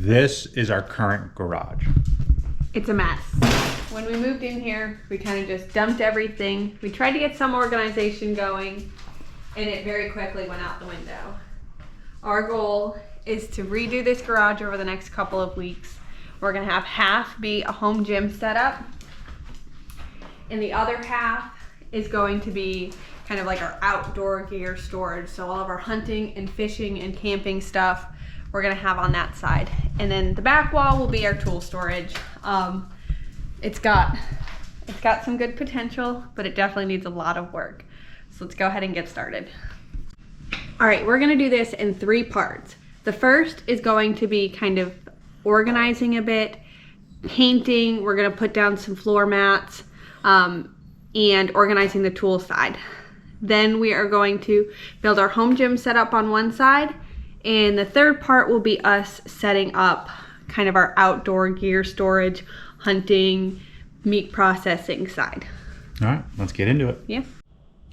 this is our current garage. It's a mess. When we moved in here, we kind of just dumped everything. We tried to get some organization going, and it very quickly went out the window. Our goal is to redo this garage over the next couple of weeks. We're gonna have half be a home gym setup, and the other half is going to be kind of like our outdoor gear storage. So all of our hunting and fishing and camping stuff we're gonna have on that side. And then the back wall will be our tool storage. It's got some good potential, but it definitely needs a lot of work. So let's go ahead and get started. All right, we're gonna do this in 3 parts. The first is going to be kind of organizing a bit, painting. We're gonna put down some floor mats, and organizing the tool side. Then we are going to build our home gym setup on one side, and the third part will be us setting up kind of our outdoor gear storage, hunting, meat processing side. All right, let's get into it. Yeah.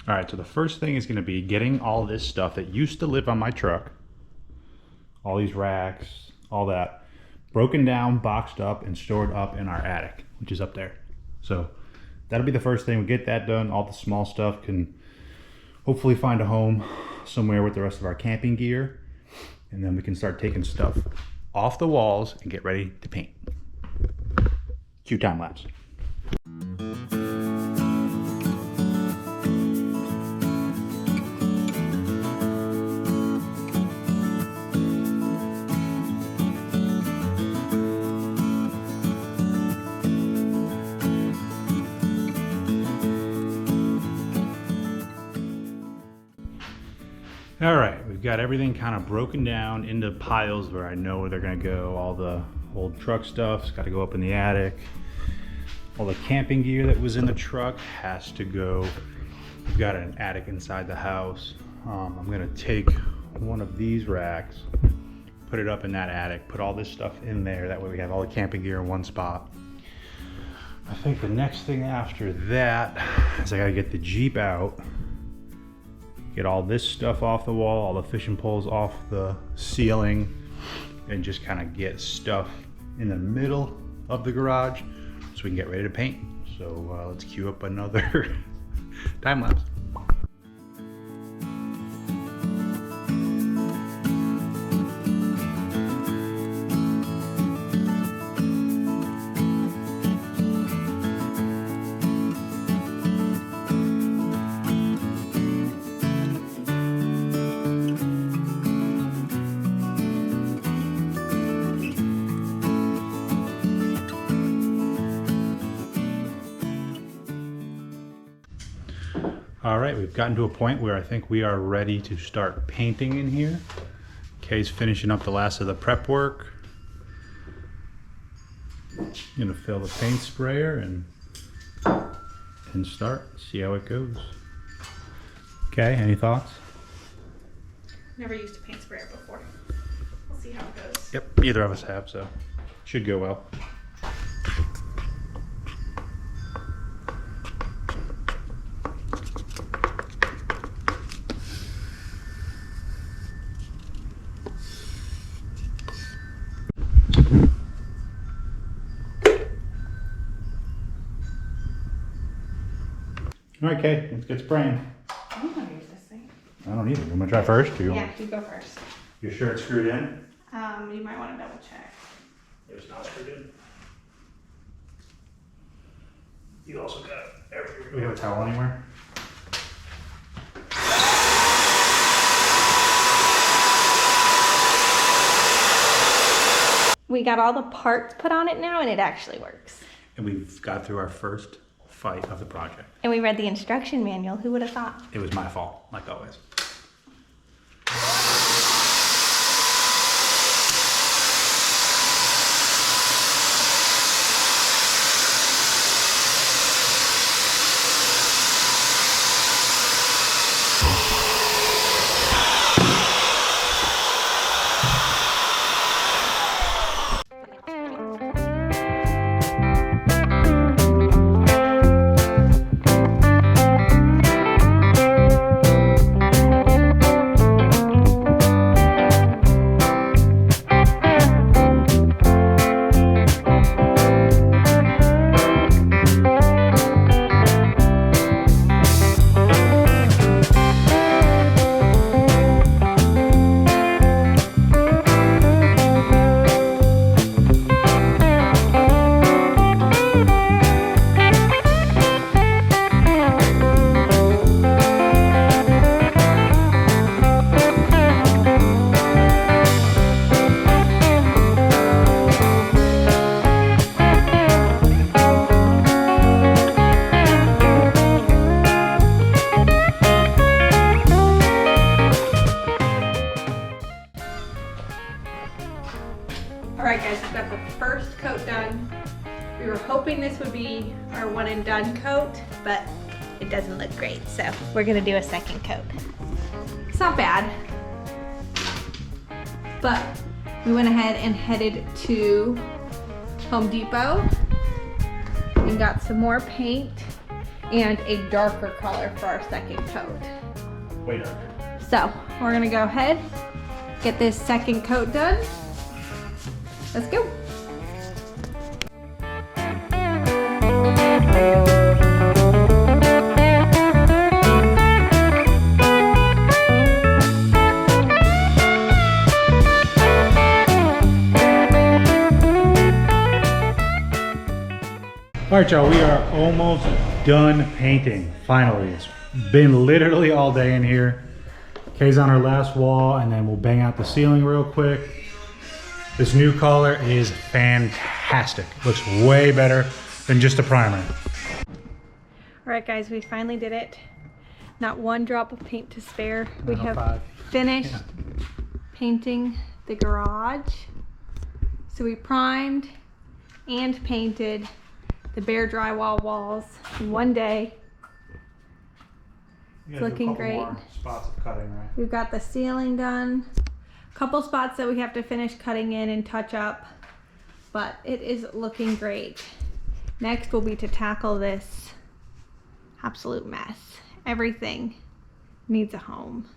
All right, so the first thing is gonna be getting all this stuff that used to live on my truck, all these racks, all that, broken down, boxed up, and stored up in our attic, which is up there. So that'll be the first thing. We get that done. All the small stuff can hopefully find a home somewhere with the rest of our camping gear. And then we can start taking stuff off the walls and get ready to paint. Cue time lapse. All right, we've got everything kind of broken down into piles where I know where they're gonna go. All the old truck stuff's got to go up in the attic. All the camping gear that was in the truck has to go. We've got an attic inside the house. I'm gonna take one of these racks, put it up in that attic, put all this stuff in there. That way we have all the camping gear in one spot. I think the next thing after that is I gotta get the Jeep out, get all this stuff off the wall, all the fishing poles off the ceiling, and just kind of get stuff in the middle of the garage so we can get ready to paint. So let's cue up another time lapse. All right, we've gotten to a point where I think we are ready to start painting in here. Kay's finishing up the last of the prep work. Gonna fill the paint sprayer and start, see how it goes. Kay, any thoughts? Never used a paint sprayer before. We'll see how it goes. Yep, neither of us have, so should go well. All right, Kay, let's get spraying. I don't want to use this thing. I don't either. You want to try first? Or Yeah, you go first. You sure it's screwed in? You might want to double check. It's not screwed in. You also got it everywhere. Do we have a towel anywhere? We got all the parts put on it now and it actually works. And we've got through our first fight of the project. And we read the instruction manual. Who would have thought? It was my fault, like always. right guys, we've got the first coat done. We were hoping this would be our one and done coat, but it doesn't look great, so we're gonna do a second coat. It's not bad, but we went ahead and headed to Home Depot and got some more paint and a darker color for our second coat. Way darker. So we're gonna go ahead, get this second coat done. Let's go. All right, y'all, we are almost done painting. Finally, it's been literally all day in here. Kay's on our last wall, and then we'll bang out the ceiling real quick. This new color is fantastic. Looks way better than just a primer. All right, guys, we finally did it. Not one drop of paint to spare. We have finished painting the garage. So we primed and painted the bare drywall walls in one day. It's looking great. More spots of cutting, right? We've got the ceiling done. A couple spots that we have to finish cutting in and touch up, but it is looking great. Next will be to tackle this absolute mess. Everything needs a home.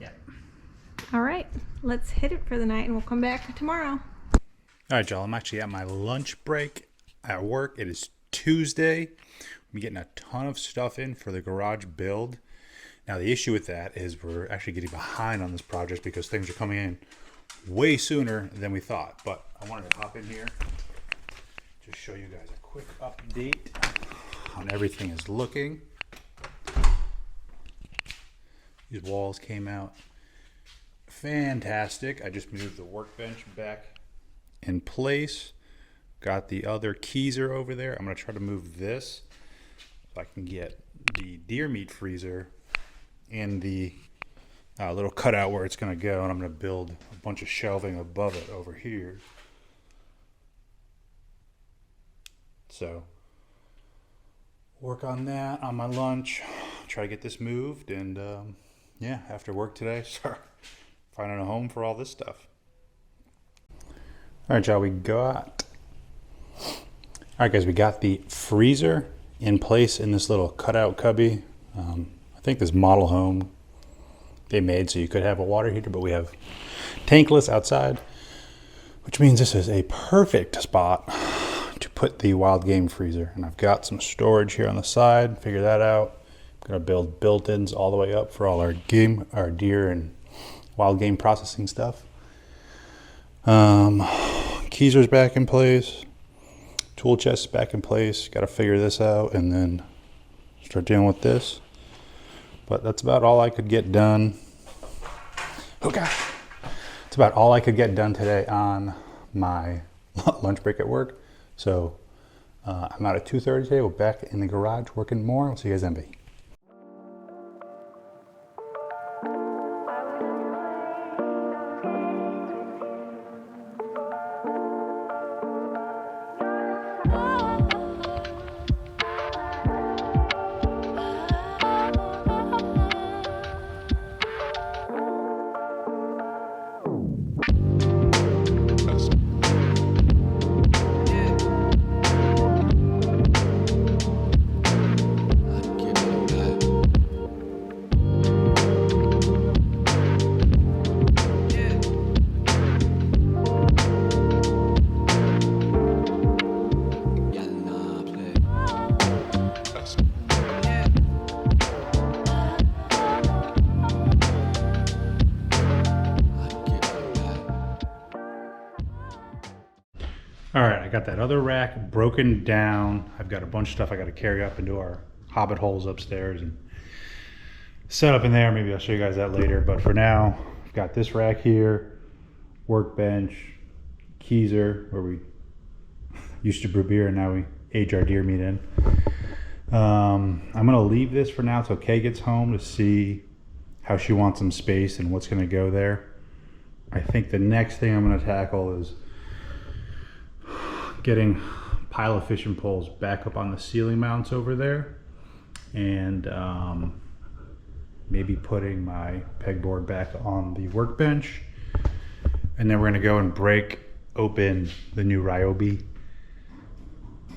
Yeah. All right, let's hit it for the night and we'll come back tomorrow. All right, y'all, I'm actually at my lunch break at work. It is Tuesday. I'm getting a ton of stuff in for the garage build. Now, the issue with that is we're actually getting behind on this project because things are coming in way sooner than we thought. But I wanted to hop in here, just show you guys a quick update on everything is looking. These walls came out fantastic. I just moved the workbench back in place. Got the other keezer over there. I'm gonna try to move this so I can get the deer meat freezer in the little cutout where it's gonna go, and I'm gonna build a bunch of shelving above it over here. So work on that on my lunch, try to get this moved, and yeah, after work today, start finding a home for all this stuff. All right, y'all, we got All right, guys, we got the freezer in place in this little cutout cubby. I think this model home they made so you could have a water heater, but we have tankless outside, which means this is a perfect spot to put the wild game freezer. And I've got some storage here on the side, figure that out. I'm gonna build built-ins all the way up for all our deer and wild game processing stuff. Keezer's back in place. Tool chest back in place. Got to figure this out and then start dealing with this. But that's about all I could get done. Oh gosh. It's about all I could get done today on my lunch break at work. So I'm out at 2:30 today. We're back in the garage working more. I'll see you guys then. All right, I got that other rack broken down. I've got a bunch of stuff I got to carry up into our hobbit holes upstairs and set up in there. Maybe I'll show you guys that later. But for now, I've got this rack here, workbench, keezer, where we used to brew beer and now we age our deer meat in. I'm gonna leave this for now until Kay gets home to see how she wants some space and what's gonna go there. I think the next thing I'm gonna tackle is getting a pile of fishing poles back up on the ceiling mounts over there, and maybe putting my pegboard back on the workbench. And then we're gonna go and break open the new Ryobi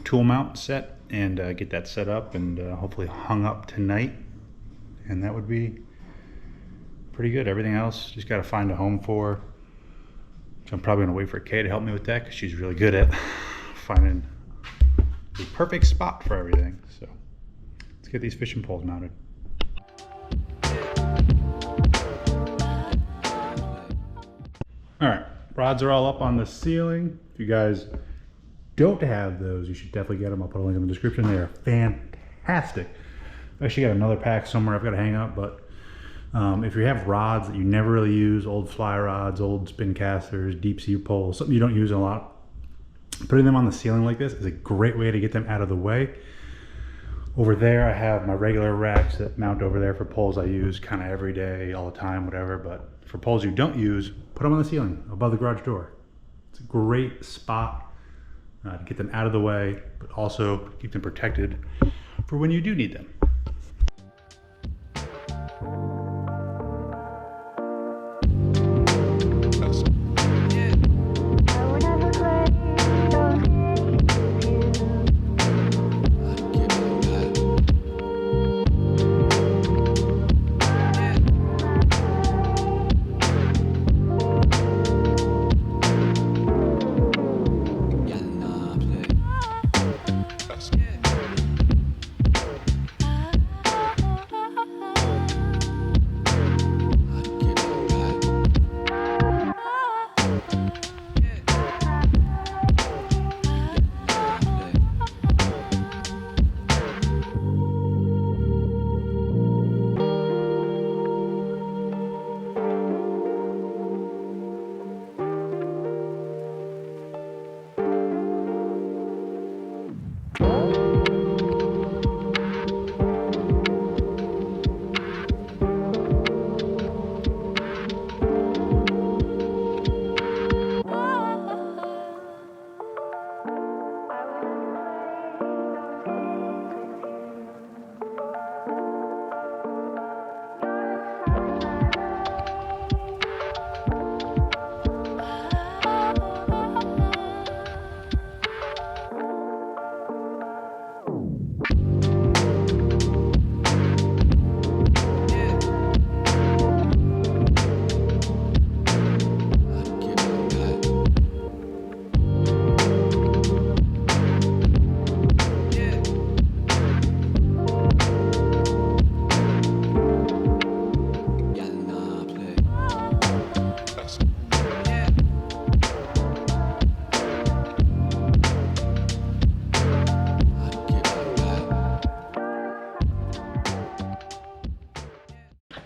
tool mount set and get that set up and hopefully hung up tonight. And that would be pretty good. Everything else, just gotta find a home for. So I'm probably gonna wait for Kay to help me with that because she's really good at finding the perfect spot for everything. So let's get these fishing poles mounted. All right, rods are all up on the ceiling. If you guys don't have those, you should definitely get them. I'll put a link in the description. They are fantastic. I've actually got another pack somewhere I've got to hang up, but if you have rods that you never really use, old fly rods, old spin casters, deep sea poles, something you don't use a lot, putting them on the ceiling like this is a great way to get them out of the way. Over there I have my regular racks that mount over there for poles I use kind of every day, all the time, whatever. But for poles you don't use, put them on the ceiling above the garage door. It's a great spot to get them out of the way, but also keep them protected for when you do need them.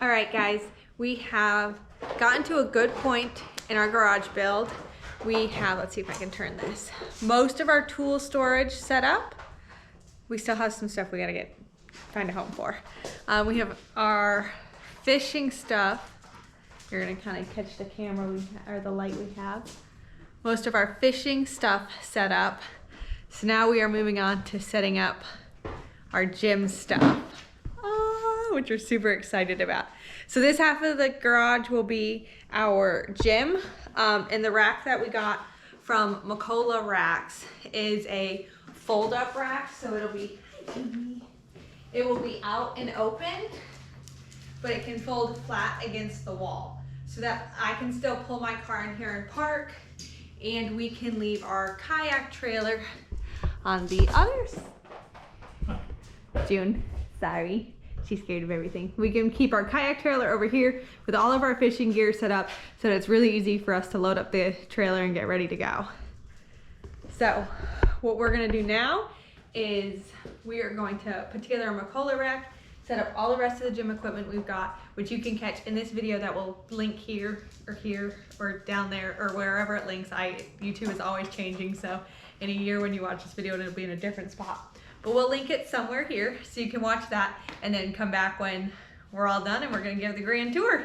All right, guys, we have gotten to a good point in our garage build. We have, let's see if I can turn this, most of our tool storage set up. We still have some stuff we gotta find a home for. We have our fishing stuff. You're gonna kind of catch the camera or the light we have. Most of our fishing stuff set up. So now we are moving on to setting up our gym stuff, which we're super excited about. So this half of the garage will be our gym. And the rack that we got from Macola Racks is a fold-up rack. So it will be out and open, but it can fold flat against the wall so that I can still pull my car in here and park, and we can leave our kayak trailer on the others. June, sorry. She's scared of everything. We can keep our kayak trailer over here with all of our fishing gear set up so that it's really easy for us to load up the trailer and get ready to go. So what we're gonna do now is we are going to put together a Macola rack, set up all the rest of the gym equipment we've got, which you can catch in this video that will link here or down there or wherever it links. YouTube is always changing, so in a year when you watch this video, it'll be in a different spot. But we'll link it somewhere here so you can watch that and then come back when we're all done and we're gonna give the grand tour.